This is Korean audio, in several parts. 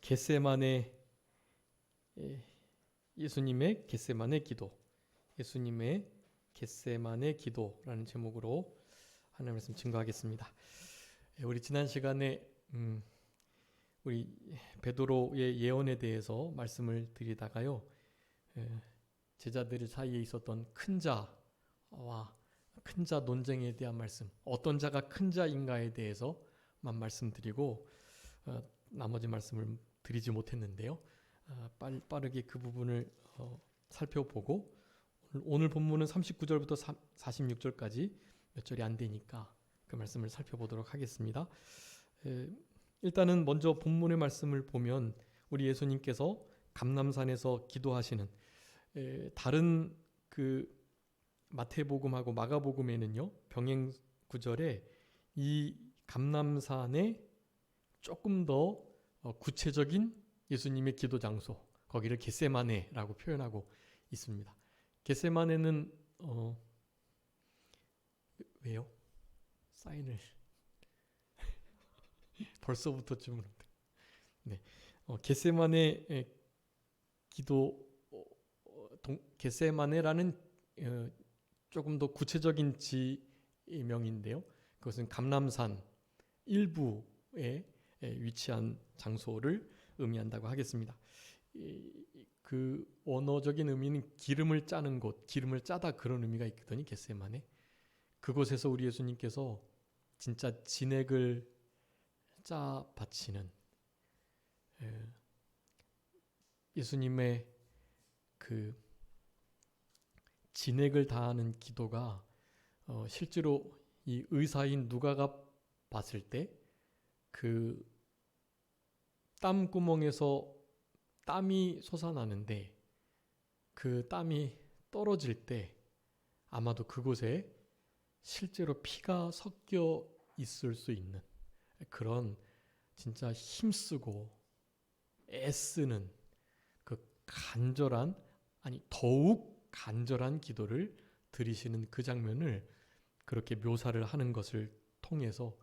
겟세마네 예수님의 겟세마네 기도, 예수님의 겟세마네 기도라는 제목으로 하나님 말씀 증거하겠습니다. 우리 지난 시간에 우리 베드로의 예언에 대해서 말씀을 드리다가요, 제자들 사이에 있었던 큰 자와 큰 자 논쟁에 대한 말씀, 어떤 자가 큰 자인가에 대해서만 말씀드리고 나머지 말씀을 드리지 못했는데요. 빠르게 그 부분을 살펴보고 오늘 본문은 39절부터 46절까지 몇 절이 안 되니까 그 말씀을 살펴보도록 하겠습니다. 일단은 먼저 본문의 말씀을 보면 우리 예수님께서 감람산에서 기도하시는, 다른 그 마태복음하고 마가복음에는요, 병행 구절에 이 감람산에 조금 더 구체적인 예수님의 기도 장소, 거기를 겟세마네라고 표현하고 있습니다. 겟세마네는 왜요? 사인을 벌써부터 주문한다. 네, 겟세마네 기도, 겟세마네라는 조금 더 구체적인 지명인데요. 그것은 감람산 일부에 위치한 장소를 의미한다고 하겠습니다. 그 원어적인 의미는 기름을 짜는 곳, 기름을 짜다, 그런 의미가 있거든요. 겟세마네. 그곳에서 우리 예수님께서 진짜 진액을 짜 바치는, 예수님의 그 진액을 다하는 기도가 실제로 이 의사인 누가가 봤을 때 그 땀구멍에서 땀이 솟아나는데 그 땀이 떨어질 때 아마도 그곳에 실제로 피가 섞여 있을 수 있는 그런 진짜 힘쓰고 애쓰는 그 간절한, 아니 더욱 간절한 기도를 드리시는 그 장면을 그렇게 묘사를 하는 것을 통해서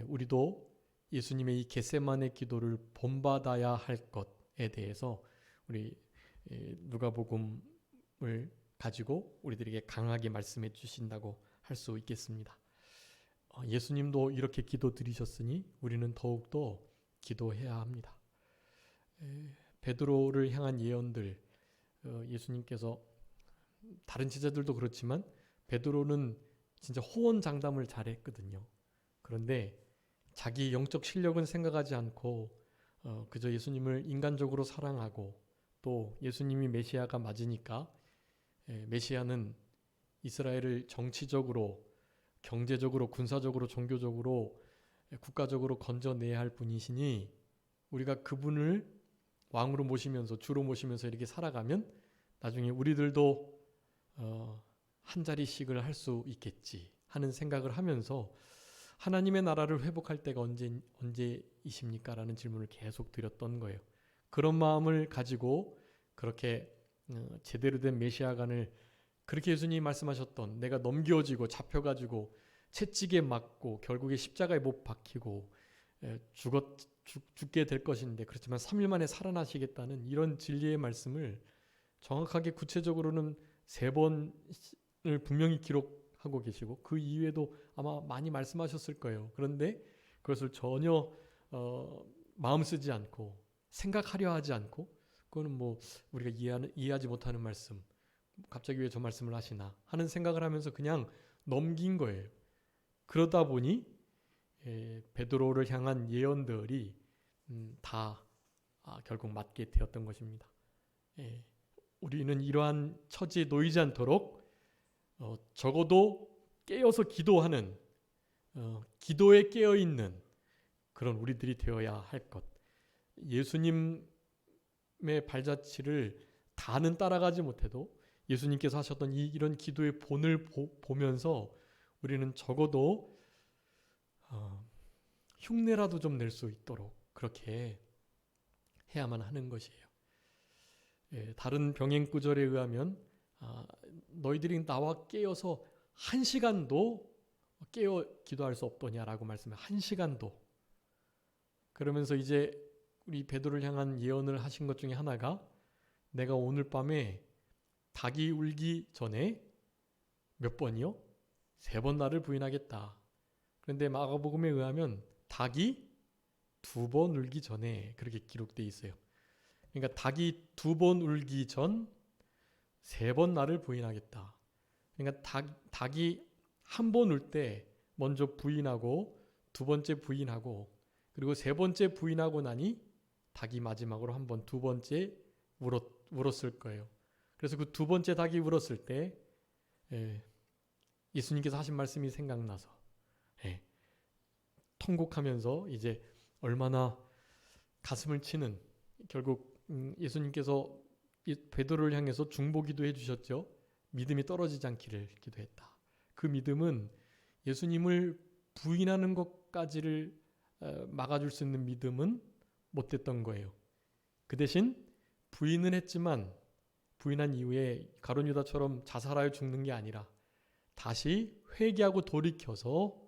우리도 예수님의 이 겟세마네 기도를 본받아야 할 것에 대해서 우리 누가복음을 가지고 우리들에게 강하게 말씀해 주신다고 할 수 있겠습니다. 예수님도 이렇게 기도 드리셨으니 우리는 더욱더 기도해야 합니다. 베드로를 향한 예언들, 예수님께서 다른 제자들도 그렇지만 베드로는 진짜 호언장담을 잘했거든요. 그런데 자기 영적 실력은 생각하지 않고 그저 예수님을 인간적으로 사랑하고, 또 예수님이 메시아가 맞으니까 메시아는 이스라엘을 정치적으로, 경제적으로, 군사적으로, 종교적으로, 국가적으로 건져내야 할 분이시니 우리가 그분을 왕으로 모시면서, 주로 모시면서 이렇게 살아가면 나중에 우리들도 한 자리씩을 할 수 있겠지 하는 생각을 하면서 하나님의 나라를 회복할 때가 언제이십니까? 라는 질문을 계속 드렸던 거예요. 그런 마음을 가지고 그렇게 제대로 된 메시아관을, 그렇게 예수님이 말씀하셨던, 내가 넘겨지고 잡혀가지고 채찍에 맞고 결국에 십자가에 못 박히고 죽게 될 것인데 그렇지만 3일 만에 살아나시겠다는 이런 진리의 말씀을 정확하게 구체적으로는 3번을 분명히 기록하고 계시고 그 이외에도 아마 많이 말씀하셨을 거예요. 그런데 그것을 전혀 마음 쓰지 않고 생각하려 하지 않고, 그거는 뭐 우리가 이해하지 못하는 말씀, 갑자기 왜 저 말씀을 하시나 하는 생각을 하면서 그냥 넘긴 거예요. 그러다 보니 베드로를 향한 예언들이 다 결국 맞게 되었던 것입니다. 우리는 이러한 처지에 놓이지 않도록 적어도 깨어서 기도하는, 기도에 깨어있는 그런 우리들이 되어야 할 것. 예수님의 발자취를 다는 따라가지 못해도 예수님께서 하셨던 이런 기도의 본을 보면서 우리는 적어도 흉내라도 좀 낼 수 있도록 그렇게 해야만 하는 것이에요. 다른 병행 구절에 의하면 너희들이 나와 깨어서 1시간도 깨어 기도할 수 없더냐라고 말씀해요. 1시간도. 그러면서 이제 우리 베드로를 향한 예언을 하신 것 중에 하나가 내가 오늘 밤에 닭이 울기 전에 몇 번이요? 3번 나를 부인하겠다. 그런데 마가복음에 의하면 닭이 2번 울기 전에 그렇게 기록되어 있어요. 그러니까 닭이 2번 울기 전 3번 나를 부인하겠다. 그러니까 닭이 한 번 울 때 먼저 부인하고 2번째 부인하고 그리고 3번째 부인하고 나니 닭이 마지막으로 한 번 2번째 울었을 거예요. 그래서 그 2번째 닭이 울었을 때 예수님께서 하신 말씀이 생각나서 통곡하면서 이제 얼마나 가슴을 치는 결국 예수님께서 베드로를 향해서 중보기도 해주셨죠. 믿음이 떨어지지 않기를 기도했다. 그 믿음은 예수님을 부인하는 것까지를 막아줄 수 있는 믿음은 못 됐던 거예요. 그 대신 부인은 했지만 부인한 이후에 가룟 유다처럼 자살하여 죽는 게 아니라 다시 회개하고 돌이켜서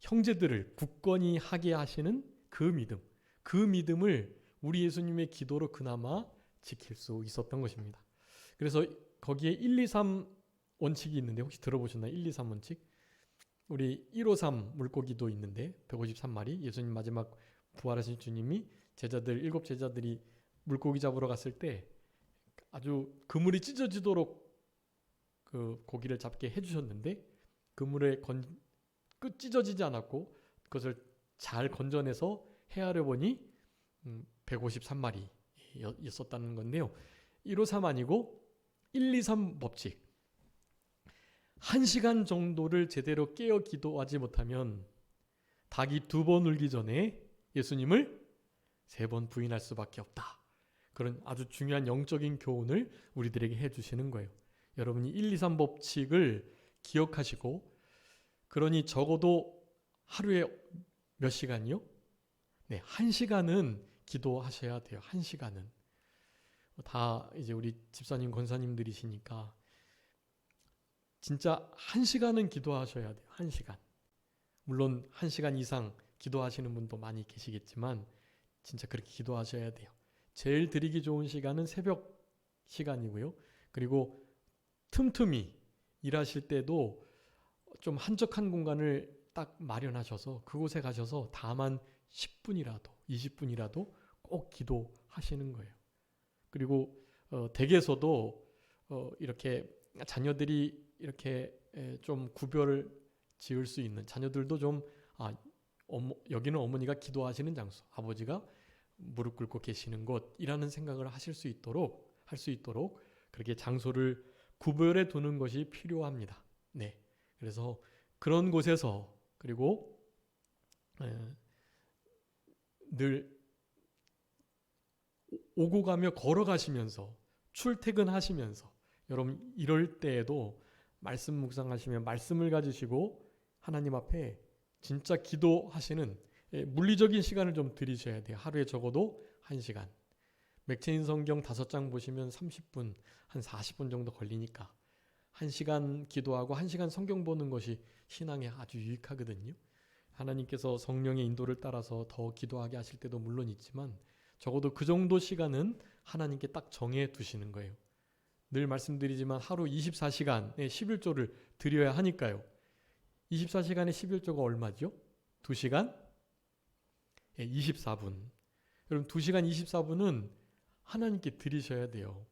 형제들을 굳건히 하게 하시는 그 믿음을 우리 예수님의 기도로 그나마 지킬 수 있었던 것입니다. 그래서 거기에 1, 2, 3 원칙이 있는데 혹시 들어보셨나요? 1, 2, 3 원칙? 우리 153 물고기도 있는데 153마리 예수님 마지막 부활하신 주님이 일곱 제자들이 물고기 잡으러 갔을 때 아주 그물이 찢어지도록 그 고기를 잡게 해주셨는데 그물에 찢어지지 않았고 그것을 잘 건져내서 헤아려 보니 153마리였었다는 건데요. 153 아니고 1, 2, 3 법칙. 1시간 정도를 제대로 깨어 기도하지 못하면 닭이 2번 울기 전에 예수님을 3번 부인할 수밖에 없다. 그런 아주 중요한 영적인 교훈을 우리들에게 해주시는 거예요. 여러분이 1, 2, 3 법칙을 기억하시고 그러니 적어도 하루에 몇 시간이요? 네, 1시간은 기도하셔야 돼요. 1시간은. 다 이제 우리 집사님, 권사님들이시니까 진짜 1시간은 기도하셔야 돼요. 1시간. 물론 1시간 이상 기도하시는 분도 많이 계시겠지만 진짜 그렇게 기도하셔야 돼요. 제일 드리기 좋은 시간은 새벽 시간이고요. 그리고 틈틈이 일하실 때도 좀 한적한 공간을 딱 마련하셔서 그곳에 가셔서 다만 10분이라도 20분이라도 꼭 기도하시는 거예요. 그리고 댁에서도 이렇게 자녀들이 이렇게 좀 구별을 지을 수 있는 자녀들도 좀 여기는 어머니가 기도하시는 장소, 아버지가 무릎 꿇고 계시는 곳이라는 생각을 하실 수 있도록 할 수 있도록 그렇게 장소를 구별해 두는 것이 필요합니다. 네, 그래서 그런 곳에서 그리고 늘 오고 가며 걸어가시면서 출퇴근하시면서 여러분 이럴 때에도 말씀 묵상하시면 말씀을 가지시고 하나님 앞에 진짜 기도하시는 물리적인 시간을 좀 들이셔야 돼요. 하루에 적어도 1시간. 맥체인 성경 5장 보시면 30분, 한 40분 정도 걸리니까 1시간 기도하고 1시간 성경 보는 것이 신앙에 아주 유익하거든요. 하나님께서 성령의 인도를 따라서 더 기도하게 하실 때도 물론 있지만 적어도 그 정도 시간은 하나님께 딱 정해 두시는 거예요. 늘 말씀드리지만 하루 24시간의 11조를 드려야 하니까요. 24시간의 11조가 얼마죠? 2시간 24분. 여러분 2시간 24분은 하나님께 드리셔야 돼요.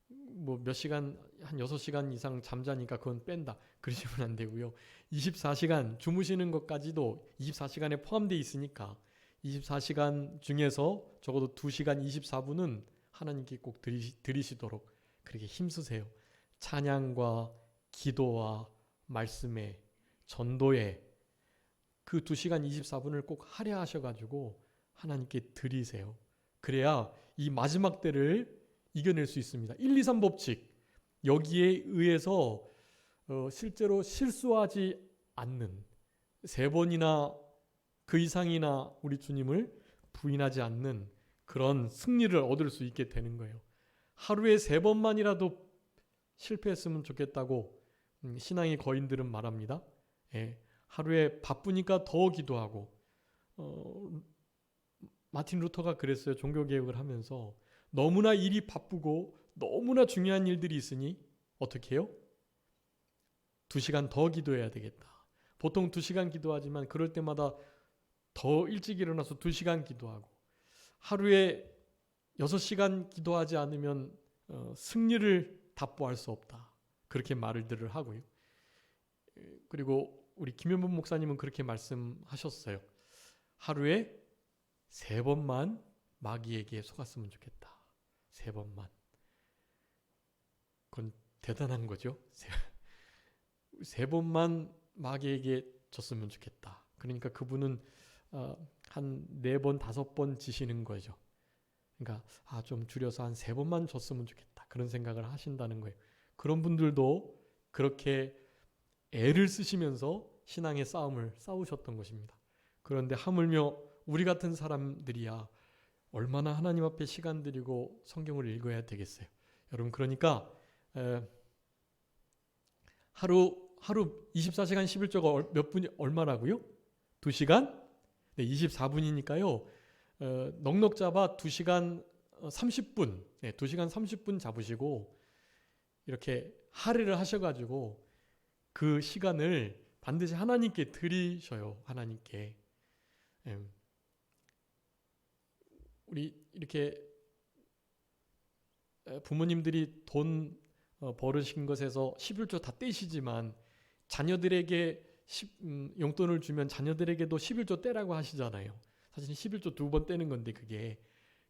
뭐 몇 시간 한 6시간 이상 잠자니까 그건 뺀다. 그러시면 안 되고요. 24시간 주무시는 것까지도 24시간에 포함되어 있으니까 24시간 중에서 적어도 2시간 24분은 하나님께 꼭 드리시도록 그렇게 힘쓰세요. 찬양과 기도와 말씀에 전도에 그 2시간 24분을 꼭 할애하셔가지고 하나님께 드리세요. 그래야 이 마지막 때를 이겨낼 수 있습니다. 1, 2, 3 법칙 여기에 의해서 실제로 실수하지 않는 3번이나 그 이상이나 우리 주님을 부인하지 않는 그런 승리를 얻을 수 있게 되는 거예요. 하루에 3번만이라도 실패했으면 좋겠다고 신앙의 거인들은 말합니다. 하루에 바쁘니까 더 기도하고 마틴 루터가 그랬어요. 종교개혁을 하면서 너무나 일이 바쁘고 너무나 중요한 일들이 있으니 어떻게 해요? 2시간 더 기도해야 되겠다. 보통 2시간 기도하지만 그럴 때마다 더 일찍 일어나서 2시간 기도하고 하루에 6시간 기도하지 않으면 승리를 답보할 수 없다. 그렇게 말들을 하고요. 그리고 우리 김현범 목사님은 그렇게 말씀하셨어요. 하루에 3번만 마귀에게 속았으면 좋겠다. 3번만. 그건 대단한 거죠. 3번만 마귀에게 졌으면 좋겠다. 그러니까 그분은 한 4번, 5번 지시는 거죠. 그러니까 좀 줄여서 한 3번만 졌으면 좋겠다. 그런 생각을 하신다는 거예요. 그런 분들도 그렇게 애를 쓰시면서 신앙의 싸움을 싸우셨던 것입니다. 그런데 하물며 우리 같은 사람들이야 얼마나 하나님 앞에 시간 들이고 성경을 읽어야 되겠어요. 여러분 그러니까 하루 24시간 11조가 몇 분이 얼마라고요? 2시간? 네, 24분이니까요. 넉넉 잡아 2시간 30분, 네, 2시간 30분 잡으시고 이렇게 할애를 하셔가지고 그 시간을 반드시 하나님께 드리셔요. 하나님께. 우리 이렇게 부모님들이 돈 벌으신 것에서 11조 다 떼시지만 자녀들에게 용돈을 주면 자녀들에게도 11조 떼라고 하시잖아요. 사실 11조 2번 떼는 건데 그게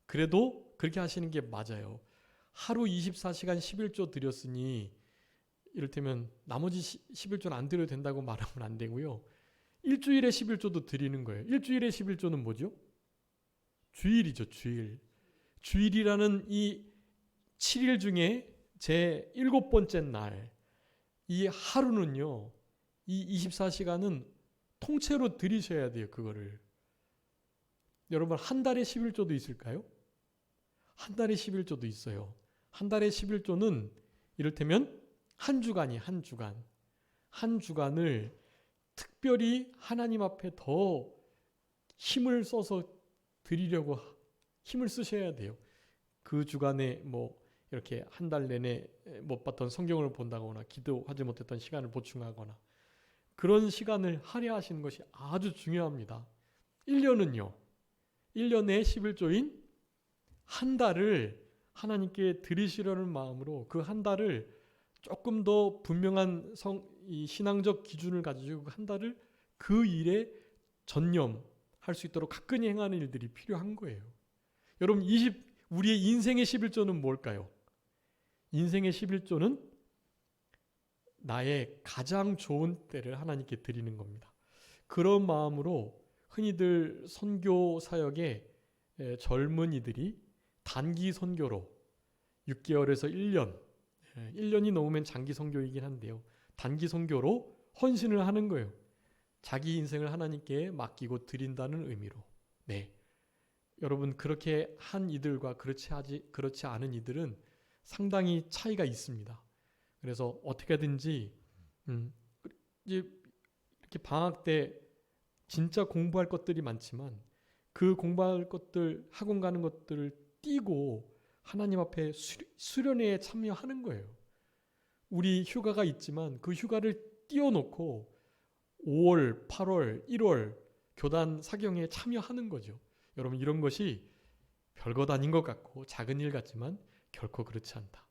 그래도 그렇게 하시는 게 맞아요. 하루 24시간 11조 드렸으니 이를테면 나머지 11조는 안 드려도 된다고 말하면 안 되고요. 일주일에 11조도 드리는 거예요. 일주일에 11조는 뭐죠? 주일이죠. 주일이라는 이 7일 중에 제 7번째 날, 이 하루는요, 이 24시간은 통째로 드리셔야 돼요, 그거를. 여러분, 한 달에 11조도 있을까요? 한 달에 11조도 있어요. 한 달에 11조는 이를테면 한 주간이 한 주간. 한 주간을 특별히 하나님 앞에 더 힘을 써서 드리려고 힘을 쓰셔야 돼요. 그 주간에 이렇게 한 달 내내 못 봤던 성경을 본다거나 기도하지 못했던 시간을 보충하거나 그런 시간을 할애하시는 것이 아주 중요합니다. 1년은요. 1년에 11조인 한 달을 하나님께 드리시려는 마음으로 그 한 달을 조금 더 분명한 이 신앙적 기준을 가지고 한 달을 그 일에 전념할 수 있도록 가끈히 행하는 일들이 필요한 거예요. 여러분 우리의 인생의 11조는 뭘까요? 인생의 11조는 나의 가장 좋은 때를 하나님께 드리는 겁니다. 그런 마음으로 흔히들 선교 사역에 젊은이들이 단기 선교로 6개월에서 1년이 넘으면 장기 선교이긴 한데요. 단기 선교로 헌신을 하는 거예요. 자기 인생을 하나님께 맡기고 드린다는 의미로. 네. 여러분 그렇게 한 이들과 그렇지 않은 이들은 상당히 차이가 있습니다. 그래서 어떻게든지 이렇게 방학 때 진짜 공부할 것들이 많지만 그 공부할 것들, 학원 가는 것들을 띄고 하나님 앞에 수련회에 참여하는 거예요. 우리 휴가가 있지만 그 휴가를 띄워놓고 5월, 8월, 1월 교단 사경에 참여하는 거죠. 여러분 이런 것이 별것 아닌 것 같고 작은 일 같지만 결코 그렇지 않다.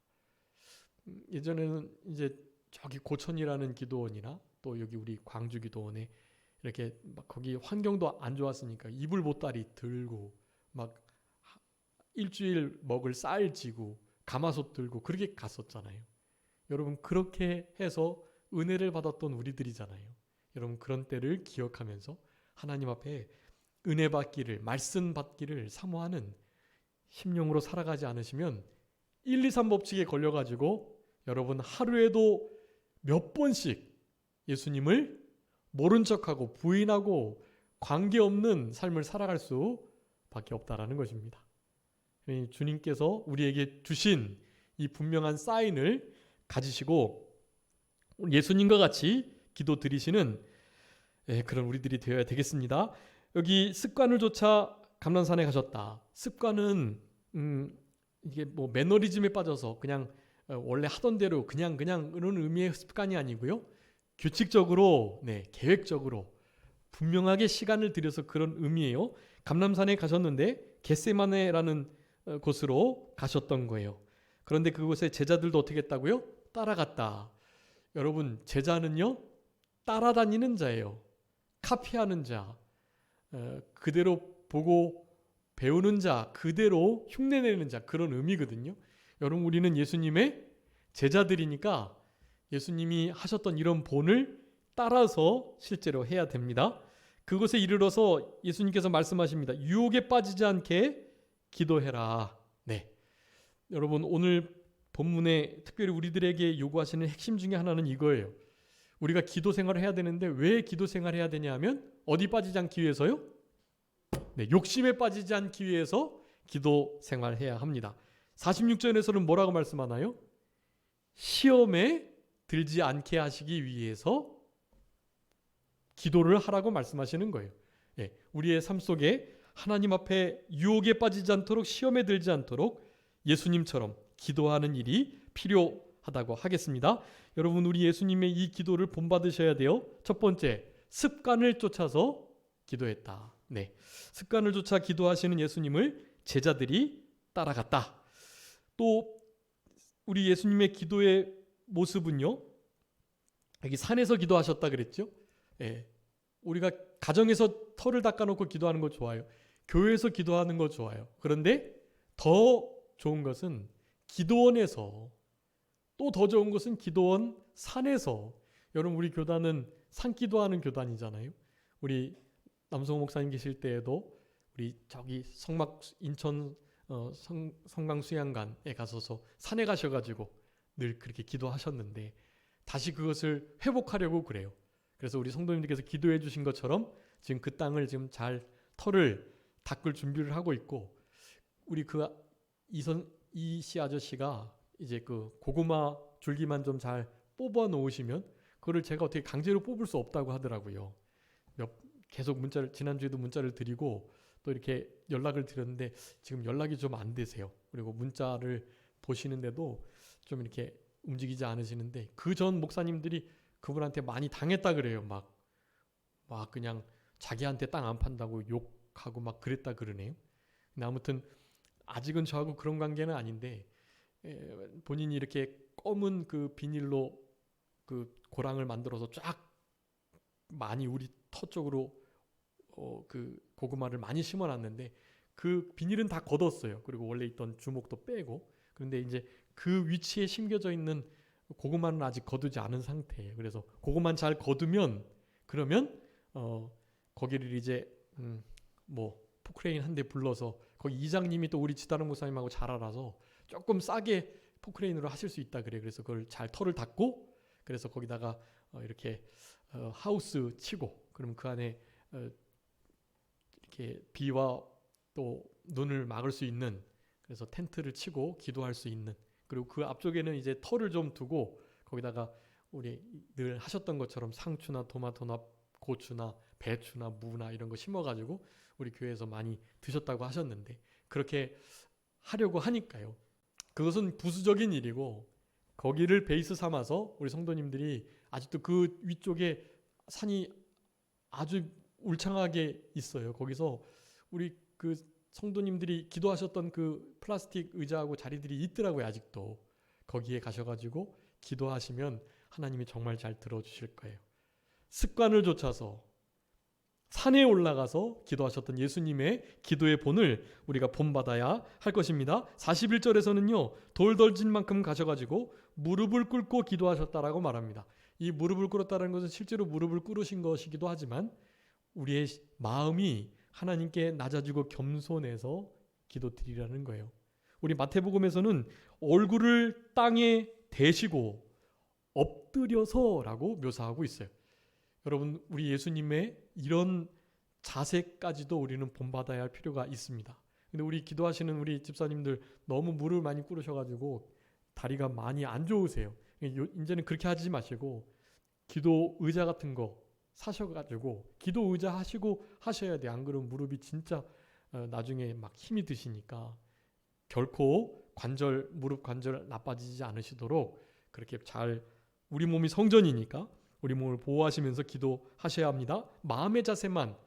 예전에는 이제 저기 고천이라는 기도원이나 또 여기 우리 광주 기도원에 이렇게 막 거기 환경도 안 좋았으니까 이불 보따리 들고 막 일주일 먹을 쌀 지고 가마솥 들고 그렇게 갔었잖아요. 여러분 그렇게 해서 은혜를 받았던 우리들이잖아요. 여러분 그런 때를 기억하면서 하나님 앞에 은혜 받기를, 말씀 받기를 사모하는 심령으로 살아가지 않으시면 1, 2, 3 법칙에 걸려가지고 여러분 하루에도 몇 번씩 예수님을 모른 척하고 부인하고 관계없는 삶을 살아갈 수밖에 없다라는 것입니다. 주님께서 우리에게 주신 이 분명한 사인을 가지시고 예수님과 같이 기도 드리시는 그런 우리들이 되어야 되겠습니다. 여기 습관을 조차 감람산에 가셨다. 습관은 이게 뭐 매너리즘에 빠져서 그냥 원래 하던 대로 그냥 이런 의미의 습관이 아니고요. 규칙적으로, 계획적으로 분명하게 시간을 들여서 그런 의미예요. 감람산에 가셨는데 겟세마네라는 곳으로 가셨던 거예요. 그런데 그곳에 제자들도 어떻게 했다고요? 따라갔다. 여러분, 제자는요, 따라다니는 자예요. 카피하는 자, 그대로 보고 배우는 자, 그대로 흉내내는 자, 그런 의미거든요. 여러분, 우리는 예수님의 제자들이니까 예수님이 하셨던 이런 본을 따라서 실제로 해야 됩니다. 그곳에 이르러서 예수님께서 말씀하십니다. 유혹에 빠지지 않게 기도해라. 네, 여러분, 오늘 본문에 특별히 우리들에게 요구하시는 핵심 중에 하나는 이거예요. 우리가 기도 생활을 해야 되는데 왜 기도 생활을 해야 되냐 하면 어디 빠지지 않기 위해서요? 욕심에 빠지지 않기 위해서 기도 생활을 해야 합니다. 46절에서는 뭐라고 말씀하나요? 시험에 들지 않게 하시기 위해서 기도를 하라고 말씀하시는 거예요. 우리의 삶 속에 하나님 앞에 유혹에 빠지지 않도록, 시험에 들지 않도록 예수님처럼 기도하는 일이 필요하다고 하겠습니다. 여러분, 우리 예수님의 이 기도를 본받으셔야 돼요. 첫 번째, 습관을 쫓아서 기도했다. 습관을 쫓아 기도하시는 예수님을 제자들이 따라갔다. 또 우리 예수님의 기도의 모습은요, 여기 산에서 기도하셨다 그랬죠. 우리가 가정에서 털을 닦아놓고 기도하는 거 좋아요. 교회에서 기도하는 거 좋아요. 그런데 더 좋은 것은 기도원에서, 또 더 좋은 것은 기도원 산에서. 여러분, 우리 교단은 산기도하는 교단이잖아요. 우리 남성호 목사님 계실 때에도 우리 저기 인천 성강수양관에 가서서 산에 가셔가지고 늘 그렇게 기도하셨는데 다시 그것을 회복하려고 그래요. 그래서 우리 성도님들께서 기도해 주신 것처럼 지금 그 땅을 지금 잘 털을 닦을 준비를 하고 있고, 우리 그 이씨 아저씨가 이제 그 고구마 줄기만 좀 잘 뽑아 놓으시면 그거를 제가 어떻게 강제로 뽑을 수 없다고 하더라고요. 계속 지난주에도 문자를 드리고 또 이렇게 연락을 드렸는데 지금 연락이 좀 안 되세요. 그리고 문자를 보시는데도 좀 이렇게 움직이지 않으시는데, 그 전 목사님들이 그분한테 많이 당했다 그래요. 막 그냥 자기한테 땅 안 판다고 욕하고 막 그랬다 그러네요. 근데 아무튼 아직은 저하고 그런 관계는 아닌데, 본인이 이렇게 검은 그 비닐로 그 고랑을 만들어서 쫙 많이 우리 터 쪽으로 그 고구마를 많이 심어놨는데 그 비닐은 다 걷었어요. 그리고 원래 있던 주목도 빼고. 그런데 이제 그 위치에 심겨져 있는 고구마는 아직 거두지 않은 상태예요. 그래서 그것만 잘 거두면, 그러면 거기를 이제 뭐 포크레인 한 대 불러서, 거기 이장님이 또 우리 지다른 목사님하고 잘 알아서 조금 싸게 포크레인으로 하실 수 있다 그래. 그래서 그걸 잘 털을 닦고, 그래서 거기다가 이렇게 하우스 치고, 그러면 그 안에 이렇게 비와 또 눈을 막을 수 있는, 그래서 텐트를 치고 기도할 수 있는, 그리고 그 앞쪽에는 이제 털을 좀 두고 거기다가 우리 늘 하셨던 것처럼 상추나 토마토나 고추나 배추나 무나 이런 거 심어가지고 우리 교회에서 많이 드셨다고 하셨는데, 그렇게 하려고 하니까요. 그것은 부수적인 일이고, 거기를 베이스 삼아서 우리 성도님들이 아직도 그 위쪽에 산이 아주 울창하게 있어요. 거기서 우리 그 성도님들이 기도하셨던 그 플라스틱 의자하고 자리들이 있더라고요. 아직도. 거기에 가셔가지고 기도하시면 하나님이 정말 잘 들어주실 거예요. 습관을 쫓아서 산에 올라가서 기도하셨던 예수님의 기도의 본을 우리가 본받아야 할 것입니다. 41절에서는요, 돌 덜진 만큼 가셔가지고 무릎을 꿇고 기도하셨다라고 말합니다. 이 무릎을 꿇었다는 것은 실제로 무릎을 꿇으신 것이기도 하지만 우리의 마음이 하나님께 낮아지고 겸손해서 기도드리라는 거예요. 우리 마태복음에서는 얼굴을 땅에 대시고 엎드려서라고 묘사하고 있어요. 여러분, 우리 예수님의 이런 자세까지도 우리는 본받아야 할 필요가 있습니다. 근데 우리 기도하시는 우리 집사님들 너무 무릎을 많이 꿇으셔가지고 다리가 많이 안 좋으세요. 이제는 그렇게 하지 마시고 기도 의자 같은 거 사셔가지고 기도 의자 하시고 하셔야 돼요. 안 그러면 무릎이 진짜 나중에 막 힘이 드시니까 결코 무릎 관절 나빠지지 않으시도록 그렇게 잘, 우리 몸이 성전이니까 우리 몸을 보호하시면서 기도하셔야 합니다. 마음의 자세만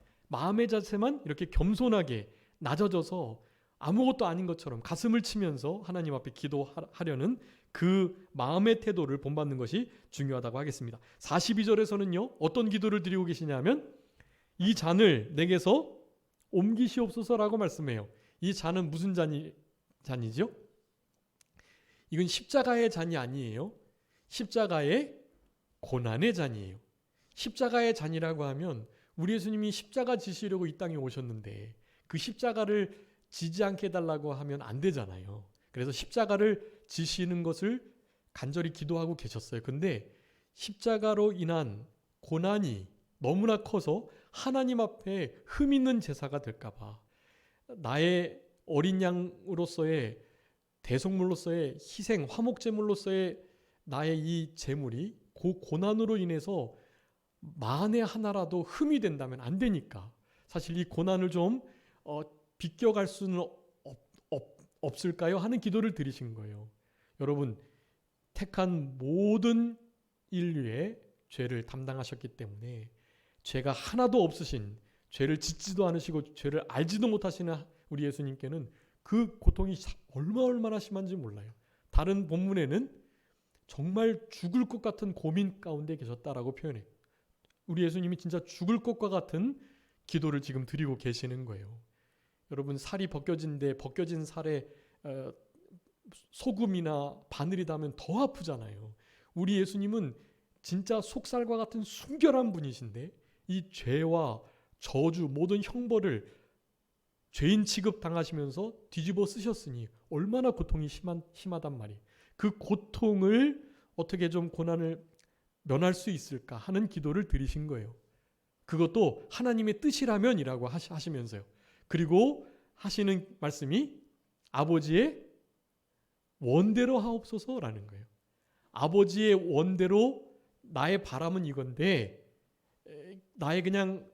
이렇게 겸손하게 낮아져서 아무것도 아닌 것처럼 가슴을 치면서 하나님 앞에 기도하려는 그 마음의 태도를 본받는 것이 중요하다고 하겠습니다. 42절에서는요, 어떤 기도를 드리고 계시냐면 이 잔을 내게서 옮기시옵소서라고 말씀해요. 이 잔은 무슨 잔이죠? 이건 십자가의 잔이 아니에요. 십자가의 고난의 잔이에요. 십자가의 잔이라고 하면 우리 예수님이 십자가 지시려고 이 땅에 오셨는데 그 십자가를 지지 않게 해달라고 하면 안 되잖아요. 그래서 십자가를 지시는 것을 간절히 기도하고 계셨어요. 근데 십자가로 인한 고난이 너무나 커서 하나님 앞에 흠 있는 제사가 될까 봐 나의 어린 양으로서의 대속물로서의 희생, 화목제물로서의 나의 이 제물이 그 고난으로 인해서 만에 하나라도 흠이 된다면 안 되니까 사실 이 고난을 좀 비껴갈 수는 없을까요? 하는 기도를 드리신 거예요. 여러분, 택한 모든 인류의 죄를 담당하셨기 때문에 죄가 하나도 없으신, 죄를 짓지도 않으시고 죄를 알지도 못하시는 우리 예수님께는 그 고통이 얼마나 심한지 몰라요. 다른 본문에는 정말 죽을 것 같은 고민 가운데 계셨다라고 표현해요. 우리 예수님이 진짜 죽을 것과 같은 기도를 지금 드리고 계시는 거예요. 여러분, 살이 벗겨진 살에 소금이나 바늘이 닿으면 더 아프잖아요. 우리 예수님은 진짜 속살과 같은 순결한 분이신데 이 죄와 저주, 모든 형벌을 죄인 취급 당하시면서 뒤집어 쓰셨으니 얼마나 고통이 심하단 말이에요. 그 고통을 어떻게 좀 고난을 면할 수 있을까 하는 기도를 드리신 거예요. 그것도 하나님의 뜻이라면이라고 하시면서요. 그리고 하시는 말씀이 아버지의 원대로 하옵소서라는 거예요. 아버지의 원대로 나의 바람은 이건데 나의 그냥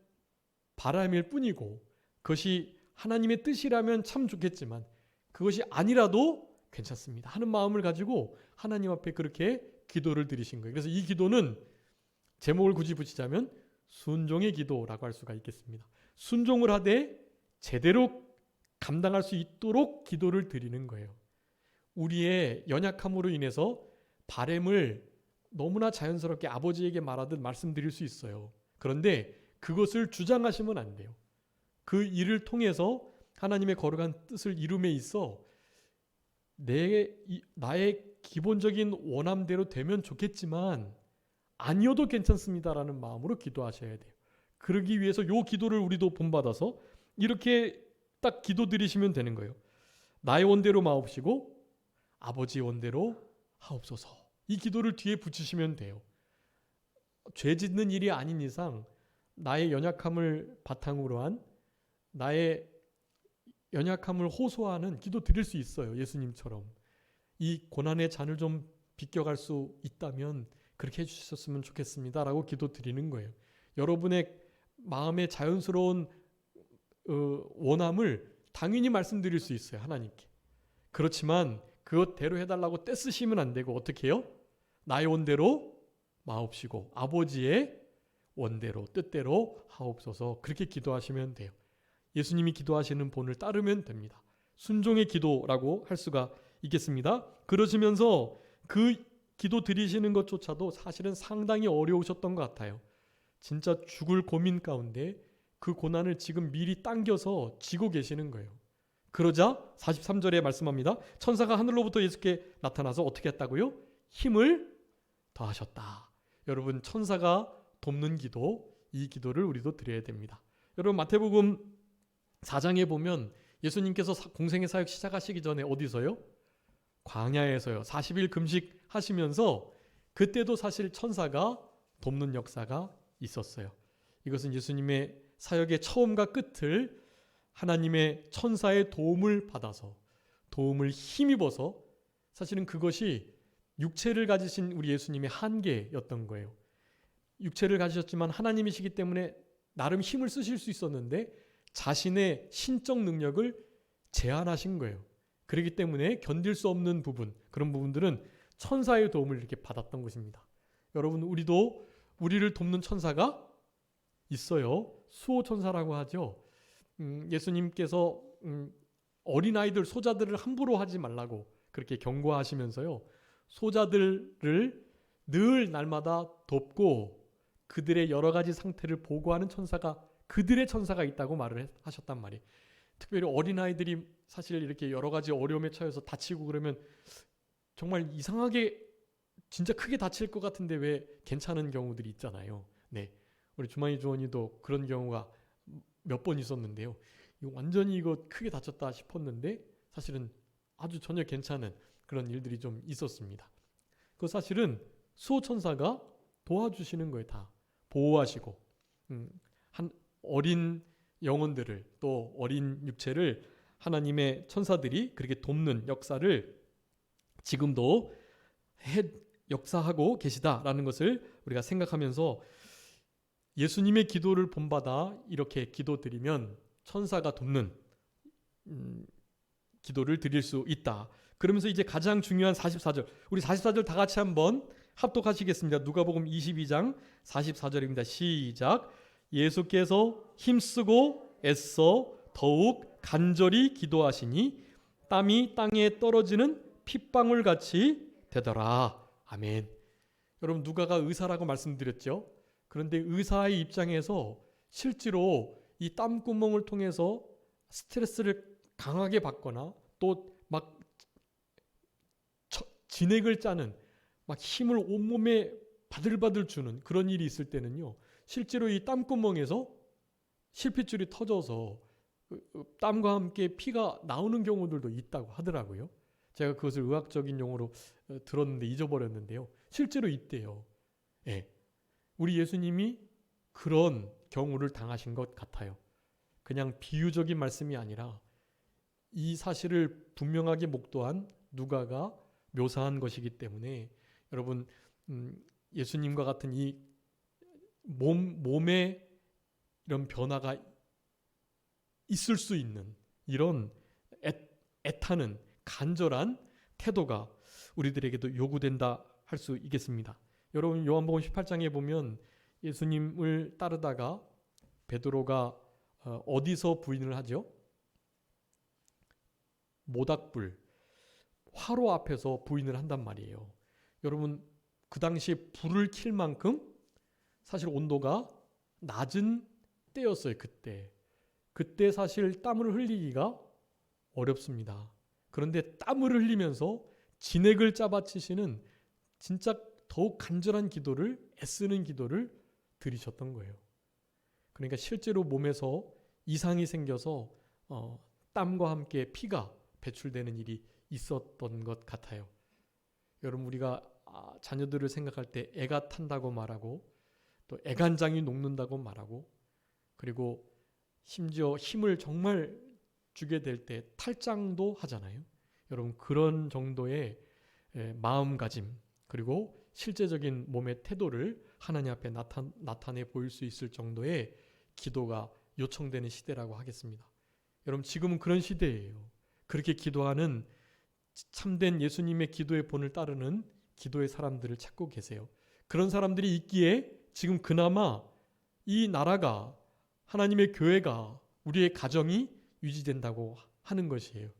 바람일 뿐이고 그것이 하나님의 뜻이라면 참 좋겠지만 그것이 아니라도 괜찮습니다 하는 마음을 가지고 하나님 앞에 그렇게 기도를 드리신 거예요. 그래서 이 기도는 제목을 굳이 붙이자면 순종의 기도라고 할 수가 있겠습니다. 순종을 하되 제대로 감당할 수 있도록 기도를 드리는 거예요. 우리의 연약함으로 인해서 바램을 너무나 자연스럽게 아버지에게 말하듯 말씀드릴 수 있어요. 그런데 그것을 주장하시면 안 돼요. 그 일을 통해서 하나님의 거룩한 뜻을 이룸에 있어 나의 기본적인 원함대로 되면 좋겠지만 아니어도 괜찮습니다라는 마음으로 기도하셔야 돼요. 그러기 위해서 이 기도를 우리도 본받아서 이렇게 딱 기도 드리시면 되는 거예요. 나의 원대로 마옵시고 아버지의 원대로 하옵소서. 이 기도를 뒤에 붙이시면 돼요. 죄 짓는 일이 아닌 이상 나의 연약함을 바탕으로 한 나의 연약함을 호소하는 기도 드릴 수 있어요. 예수님처럼. 이 고난의 잔을 좀 비껴갈 수 있다면 그렇게 해주셨으면 좋겠습니다 라고 기도 드리는 거예요. 여러분의 마음의 자연스러운 원함을 당연히 말씀드릴 수 있어요. 하나님께. 그렇지만 그것대로 해달라고 떼쓰시면 안 되고 어떻게 해요? 나의 원대로 마옵시고 아버지의 원대로 뜻대로 하옵소서. 그렇게 기도하시면 돼요. 예수님이 기도하시는 본을 따르면 됩니다. 순종의 기도라고 할 수가 있겠습니다. 그러시면서 그 기도 드리시는 것조차도 사실은 상당히 어려우셨던 것 같아요. 진짜 죽을 고민 가운데 그 고난을 지금 미리 당겨서 지고 계시는 거예요. 그러자 43절에 말씀합니다. 천사가 하늘로부터 예수께 나타나서 어떻게 했다고요? 힘을 더하셨다. 여러분, 천사가 돕는 기도, 이 기도를 우리도 드려야 됩니다. 여러분, 마태복음 4장에 보면 예수님께서 공생의 사역 시작하시기 전에 어디서요? 광야에서요. 40일 금식하시면서 그때도 사실 천사가 돕는 역사가 있었어요. 이것은 예수님의 사역의 처음과 끝을 하나님의 천사의 도움을 받아서 도움을 힘입어서 사실은 그것이 육체를 가지신 우리 예수님의 한계였던 거예요. 육체를 가지셨지만 하나님이시기 때문에 나름 힘을 쓰실 수 있었는데 자신의 신적 능력을 제한하신 거예요. 그렇기 때문에 견딜 수 없는 부분, 그런 부분들은 천사의 도움을 이렇게 받았던 것입니다. 여러분, 우리도 우리를 돕는 천사가 있어요. 수호천사라고 하죠. 예수님께서 어린아이들, 소자들을 함부로 하지 말라고 그렇게 경고하시면서요, 소자들을 늘 날마다 돕고 그들의 여러 가지 상태를 보고하는 천사가, 그들의 천사가 있다고 말을 하셨단 말이에요. 특별히 어린아이들이 사실 이렇게 여러 가지 어려움에 처해서 다치고 그러면 정말 이상하게 진짜 크게 다칠 것 같은데 왜 괜찮은 경우들이 있잖아요. 네, 우리 주만이 주원이도 그런 경우가 몇 번 있었는데요. 완전히 이거 크게 다쳤다 싶었는데 사실은 아주 전혀 괜찮은 그런 일들이 좀 있었습니다. 그 사실은 수호천사가 도와주시는 거예요. 다 보호하시고, 한 어린 영혼들을, 또 어린 육체를 하나님의 천사들이 그렇게 돕는 역사를 지금도 역사하고 계시다라는 것을 우리가 생각하면서, 예수님의 기도를 본받아 이렇게 기도드리면 천사가 돕는 기도를 드릴 수 있다. 그러면서 이제 가장 중요한 44절, 우리 44절 다 같이 한번 합독하시겠습니다. 누가복음 22장 44절입니다. 시작. 예수께서 힘쓰고 애써 더욱 간절히 기도하시니 땀이 땅에 떨어지는 핏방울같이 되더라. 아멘. 여러분, 누가가 의사라고 말씀드렸죠. 그런데 의사의 입장에서 실제로 이 땀구멍을 통해서 스트레스를 강하게 받거나 또 막 진액을 짜는, 막 힘을 온몸에 바들바들 주는 그런 일이 있을 때는요, 실제로 이 땀구멍에서 실핏줄이 터져서 땀과 함께 피가 나오는 경우들도 있다고 하더라고요. 제가 그것을 의학적인 용어로 들었는데 잊어버렸는데요. 실제로 있대요. 예. 우리 예수님이 그런 경우를 당하신 것 같아요. 그냥 비유적인 말씀이 아니라 이 사실을 분명하게 목도한 누가가 묘사한 것이기 때문에, 여러분, 예수님과 같은 이 몸에 이런 변화가 있을 수 있는 이런 애타는 간절한 태도가 우리들에게도 요구된다 할 수 있겠습니다. 여러분, 요한복음 18장에 보면 예수님을 따르다가 베드로가 어디서 부인을 하죠? 모닥불, 화로 앞에서 부인을 한단 말이에요. 여러분, 그 당시에 불을 킬 만큼 사실 온도가 낮은 때였어요. 그때 사실 땀을 흘리기가 어렵습니다. 그런데 땀을 흘리면서 진액을 짜바치시는 진짜 더욱 간절한 기도를, 애쓰는 기도를 드리셨던 거예요. 그러니까 실제로 몸에서 이상이 생겨서 땀과 함께 피가 배출되는 일이 있었던 것 같아요. 여러분, 우리가 자녀들을 생각할 때 애가 탄다고 말하고, 또 애간장이 녹는다고 말하고, 그리고 심지어 힘을 정말 주게 될 때 탈장도 하잖아요. 여러분, 그런 정도의 마음가짐, 그리고 실제적인 몸의 태도를 하나님 앞에 나타내 보일 수 있을 정도의 기도가 요청되는 시대라고 하겠습니다. 여러분, 지금은 그런 시대예요. 그렇게 기도하는 참된 예수님의 기도의 본을 따르는 기도의 사람들을 찾고 계세요. 그런 사람들이 있기에 지금 그나마 이 나라가, 하나님의 교회가, 우리의 가정이 유지된다고 하는 것이에요.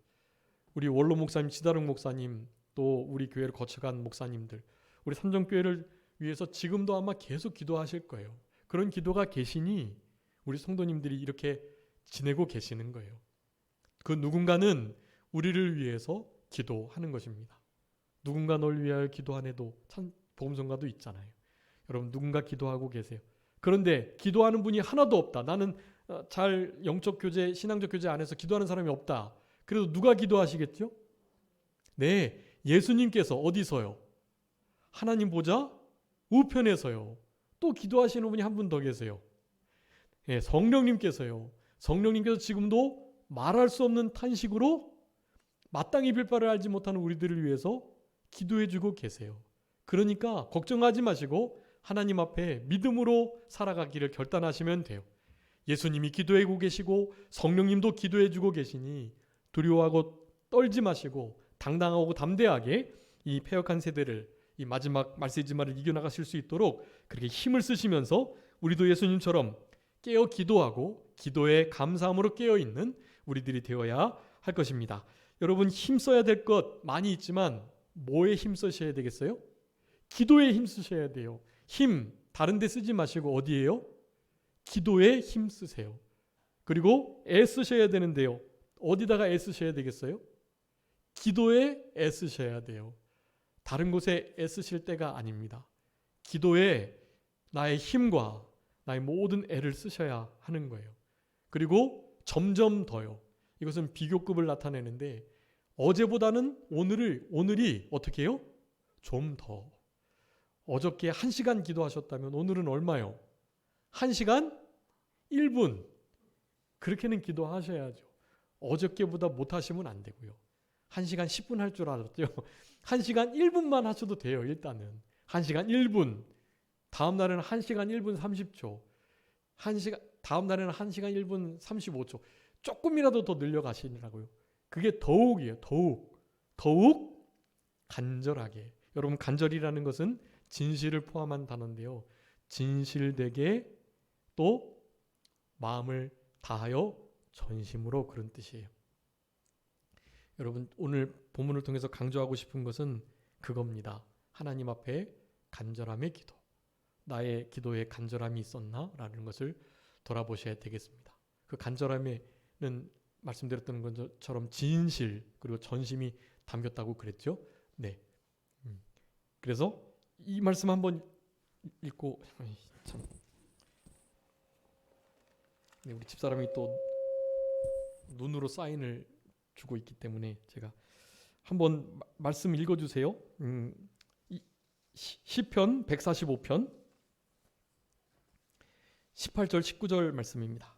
우리 원로 목사님, 지다릉 목사님, 또 우리 교회를 거쳐간 목사님들, 우리 삼정교회를 위해서 지금도 아마 계속 기도하실 거예요. 그런 기도가 계시니 우리 성도님들이 이렇게 지내고 계시는 거예요. 그 누군가는 우리를 위해서 기도하는 것입니다. 누군가 널 위하여 기도하네도 참 복음성가도 있잖아요. 여러분, 누군가 기도하고 계세요. 그런데 기도하는 분이 하나도 없다. 나는 잘 영적 교제, 신앙적 교제 안에서 기도하는 사람이 없다. 그래도 누가 기도하시겠죠? 네, 예수님께서 어디서요? 하나님 보좌 우편에서요. 또 기도하시는 분이 한 분 더 계세요. 네, 성령님께서요. 성령님께서 지금도 말할 수 없는 탄식으로 마땅히 빌 바를 알지 못하는 우리들을 위해서 기도해주고 계세요. 그러니까 걱정하지 마시고 하나님 앞에 믿음으로 살아가기를 결단하시면 돼요. 예수님이 기도하고 계시고 성령님도 기도해주고 계시니 두려워하고 떨지 마시고 당당하고 담대하게 이 패역한 세대를, 이 마지막 말세지마를 이겨나가실 수 있도록 그렇게 힘을 쓰시면서 우리도 예수님처럼 깨어 기도하고 기도에 감사함으로 깨어있는 우리들이 되어야 할 것입니다. 여러분, 힘써야 될 것 많이 있지만 뭐에 힘쓰셔야 되겠어요? 기도에 힘쓰셔야 돼요. 힘 다른 데 쓰지 마시고 어디에요? 기도에 힘쓰세요. 그리고 애쓰셔야 되는데요. 어디다가 애쓰셔야 되겠어요? 기도에 애쓰셔야 돼요. 다른 곳에 애쓰실 때가 아닙니다. 기도에 나의 힘과 나의 모든 애를 쓰셔야 하는 거예요. 그리고 점점 더요. 이것은 비교급을 나타내는데 어제보다는 오늘이 어떻게 해요? 좀 더. 어저께 1시간 기도하셨다면 오늘은 얼마요? 1시간 1분. 그렇게는 기도하셔야죠. 어저께보다 못하시면 안 되고요. 1시간 10분 할 줄 알았죠. 1시간 1분만 하셔도 돼요. 일단은 1시간 1분. 다음 날에는 1시간 1분 30초. 다음 날에는 1시간 1분 35초. 조금이라도 더 늘려가시라고요. 그게 더욱이에요. 더욱 간절하게. 여러분, 간절이라는 것은 진실을 포함한 단어인데요. 진실되게 또 마음을 다하여 전심으로, 그런 뜻이에요. 여러분, 오늘 본문을 통해서 강조하고 싶은 것은 그겁니다. 하나님 앞에 간절함의 기도. 나의 기도에 간절함이 있었나? 라는 것을 돌아보셔야 되겠습니다. 그 간절함에는 말씀드렸던 것처럼 진실 그리고 전심이 담겼다고 그랬죠. 네. 그래서 이 말씀 한번 읽고, 네, 우리 집사람이 또 눈으로 사인을 주고 있기 때문에 제가 한번 말씀 읽어주세요. 시편 145편 18절 19절 말씀입니다.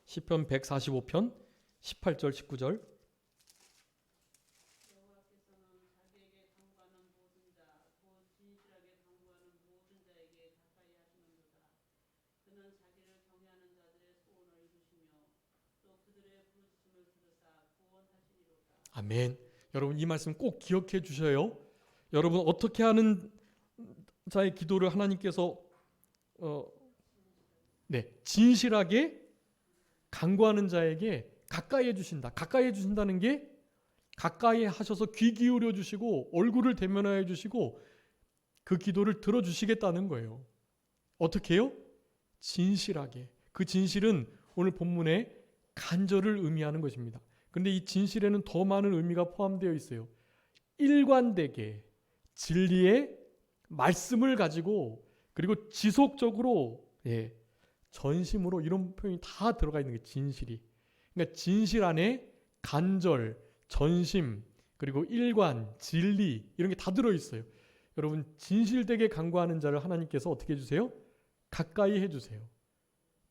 시편 145편 18절 19절. 아멘. 여러분, 이 말씀 꼭 기억해 주셔요. 여러분, 어떻게 하는 자의 기도를 하나님께서 진실하게 간구하는 자에게 가까이 해주신다. 가까이 해주신다는 게 가까이 하셔서 귀 기울여 주시고 얼굴을 대면하여 주시고 그 기도를 들어주시겠다는 거예요. 어떻게 해요? 진실하게. 그 진실은 오늘 본문에 간절을 의미하는 것입니다. 그런데 이 진실에는 더 많은 의미가 포함되어 있어요. 일관되게 진리의 말씀을 가지고 그리고 지속적으로 전심으로, 이런 표현이 다 들어가 있는 게 진실이. 그러니까 진실 안에 간절, 전심, 그리고 일관, 진리 이런 게 다 들어있어요. 여러분, 진실되게 간구하는 자를 하나님께서 어떻게 해주세요? 가까이 해주세요.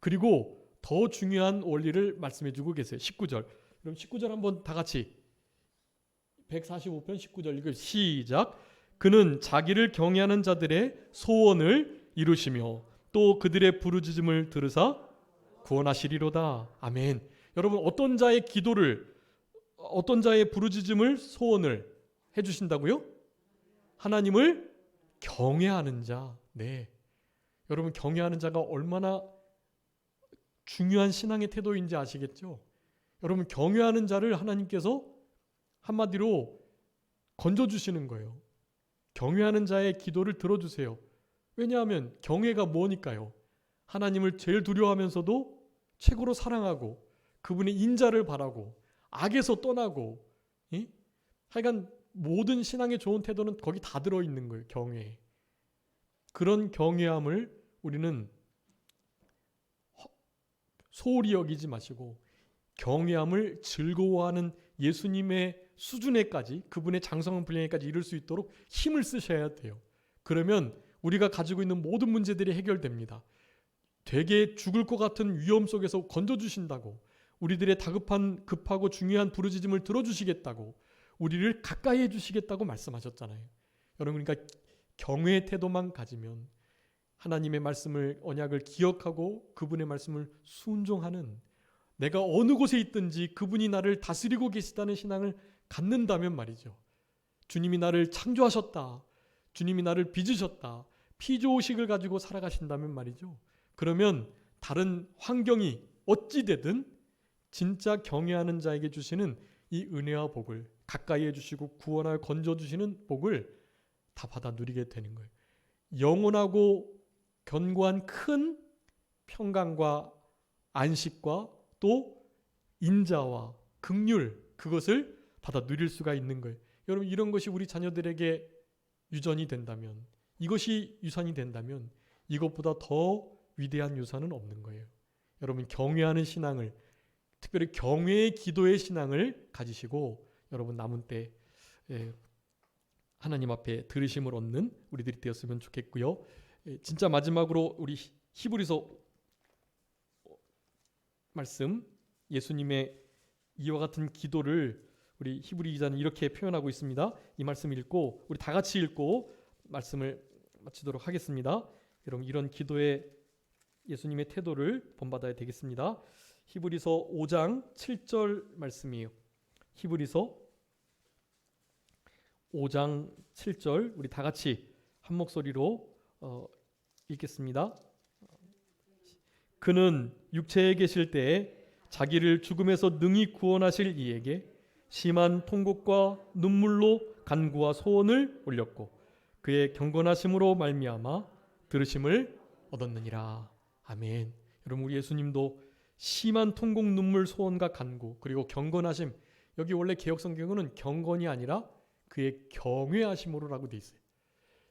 그리고 더 중요한 원리를 말씀해주고 계세요. 19절. 그럼 19절 한번 다 같이 145편 19절 읽어요. 시작. 그는 자기를 경외하는 자들의 소원을 이루시며 또 그들의 부르짖음을 들으사 구원하시리로다. 아멘. 여러분, 어떤 자의 기도를, 어떤 자의 부르짖음을, 소원을 해주신다고요? 하나님을 경외하는 자. 네. 여러분, 경외하는 자가 얼마나 중요한 신앙의 태도인지 아시겠죠? 여러분, 경외하는 자를 하나님께서 한마디로 건져주시는 거예요. 경외하는 자의 기도를 들어주세요. 왜냐하면 경외가 뭐니까요? 하나님을 제일 두려워하면서도 최고로 사랑하고 그분의 인자를 바라고 악에서 떠나고, 하여간 모든 신앙의 좋은 태도는 거기 다 들어있는 거예요. 경외. 그런 경외함을 우리는 소홀히 여기지 마시고 경외함을 즐거워하는 예수님의 수준에까지, 그분의 장성한 분량에까지 이룰 수 있도록 힘을 쓰셔야 돼요. 그러면 우리가 가지고 있는 모든 문제들이 해결됩니다. 되게 죽을 것 같은 위험 속에서 건져주신다고, 우리들의 급하고 중요한 부르짖음을 들어주시겠다고, 우리를 가까이 해주시겠다고 말씀하셨잖아요. 여러분, 그러니까 경외의 태도만 가지면, 하나님의 말씀을 언약을 기억하고 그분의 말씀을 순종하는, 내가 어느 곳에 있든지 그분이 나를 다스리고 계시다는 신앙을 갖는다면 말이죠. 주님이 나를 창조하셨다, 주님이 나를 빚으셨다, 피조의식을 가지고 살아가신다면 말이죠. 그러면 다른 환경이 어찌 되든 진짜 경외하는 자에게 주시는 이 은혜와 복을, 가까이 해주시고 구원하여 건져주시는 복을 다 받아 누리게 되는 거예요. 영원하고 견고한 큰 평강과 안식과 또 인자와 긍휼, 그것을 받아 누릴 수가 있는 거예요. 여러분, 이런 것이 우리 자녀들에게 유전이 된다면, 이것이 유산이 된다면 이것보다 더 위대한 유산은 없는 거예요. 여러분, 경외하는 신앙을, 특별히 경외의 기도의 신앙을 가지시고 여러분 남은 때 하나님 앞에 들으심을 얻는 우리들이 되었으면 좋겠고요. 진짜 마지막으로 우리 히브리서 말씀, 예수님의 이와 같은 기도를 우리 히브리 기자는 이렇게 표현하고 있습니다. 이 말씀 읽고 우리 다 같이 읽고 말씀을 마치도록 하겠습니다. 여러분, 이런 기도의 예수님의 태도를 본받아야 되겠습니다. 히브리서 5장 7절 말씀이에요. 히브리서 5장 7절 우리 다 같이 한 목소리로 읽겠습니다. 그는 육체에 계실 때에 자기를 죽음에서 능히 구원하실 이에게 심한 통곡과 눈물로 간구와 소원을 올렸고 그의 경건하심으로 말미암아 들으심을 얻었느니라. 아멘. 여러분, 우리 예수님도 심한 통곡, 눈물, 소원과 간구, 그리고 경건하심, 여기 원래 개역성경은 경건이 아니라 그의 경외하심으로라고 돼 있어요.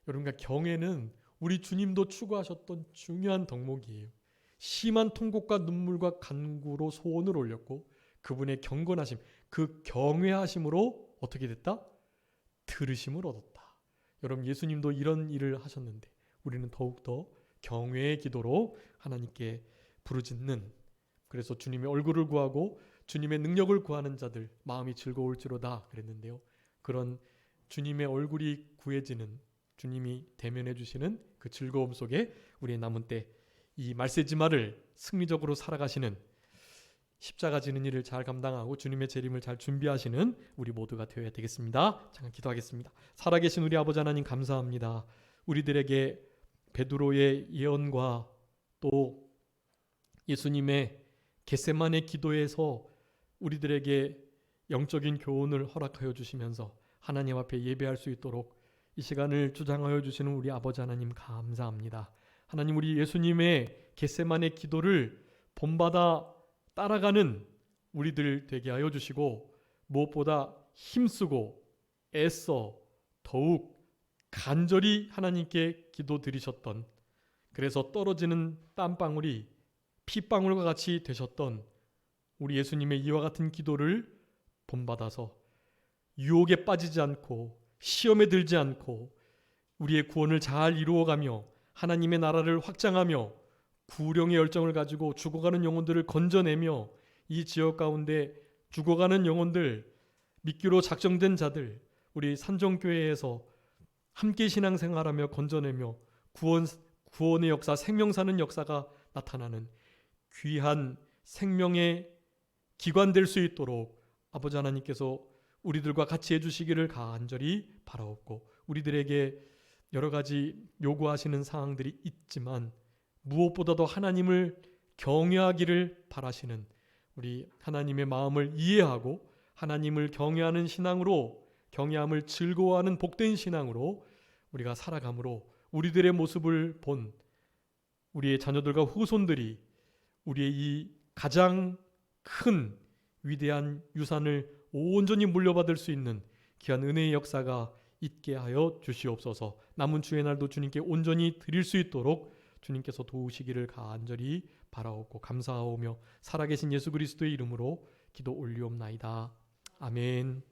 여러분, 그러니까 경외는 우리 주님도 추구하셨던 중요한 덕목이에요. 심한 통곡과 눈물과 간구로 소원을 올렸고 그분의 경건하심, 그 경외하심으로 어떻게 됐다? 들으심을 얻었다. 여러분, 예수님도 이런 일을 하셨는데 우리는 더욱더 경외의 기도로 하나님께 부르짖는, 그래서 주님의 얼굴을 구하고 주님의 능력을 구하는 자들 마음이 즐거울지로다 그랬는데요. 그런 주님의 얼굴이 구해지는, 주님이 대면해 주시는 그 즐거움 속에 우리의 남은 때 이 말세지마를 승리적으로 살아가시는, 십자가 지는 일을 잘 감당하고 주님의 재림을 잘 준비하시는 우리 모두가 되어야 되겠습니다. 잠깐 기도하겠습니다. 살아계신 우리 아버지 하나님, 감사합니다. 우리들에게 베드로의 예언과 또 예수님의 겟세마네 기도에서 우리들에게 영적인 교훈을 허락하여 주시면서 하나님 앞에 예배할 수 있도록 이 시간을 주장하여 주시는 우리 아버지 하나님, 감사합니다. 하나님, 우리 예수님의 겟세마네 기도를 본받아 따라가는 우리들 되게 하여 주시고 무엇보다 힘쓰고 애써 더욱 간절히 하나님께 기도드리셨던, 그래서 떨어지는 땀방울이 핏방울과 같이 되셨던 우리 예수님의 이와 같은 기도를 본받아서 유혹에 빠지지 않고 시험에 들지 않고 우리의 구원을 잘 이루어가며 하나님의 나라를 확장하며 구령의 열정을 가지고 죽어가는 영혼들을 건져내며 이 지역 가운데 죽어가는 영혼들, 믿기로 작정된 자들, 우리 산정교회에서 함께 신앙생활하며 건져내며 구원의 역사, 생명 사는 역사가 나타나는 귀한 생명의 기관 될 수 있도록 아버지 하나님께서 우리들과 같이 해주시기를 간절히 바라옵고, 우리들에게 여러 가지 요구하시는 사항들이 있지만 무엇보다도 하나님을 경외하기를 바라시는 우리 하나님의 마음을 이해하고 하나님을 경외하는 신앙으로, 경외함을 즐거워하는 복된 신앙으로 우리가 살아감으로 우리들의 모습을 본 우리의 자녀들과 후손들이 우리의 이 가장 큰 위대한 유산을 온전히 물려받을 수 있는 귀한 은혜의 역사가 있게 하여 주시옵소서. 남은 주의 날도 주님께 온전히 드릴 수 있도록 주님께서 도우시기를 간절히 바라옵고 감사하오며 살아계신 예수 그리스도의 이름으로 기도 올리옵나이다. 아멘.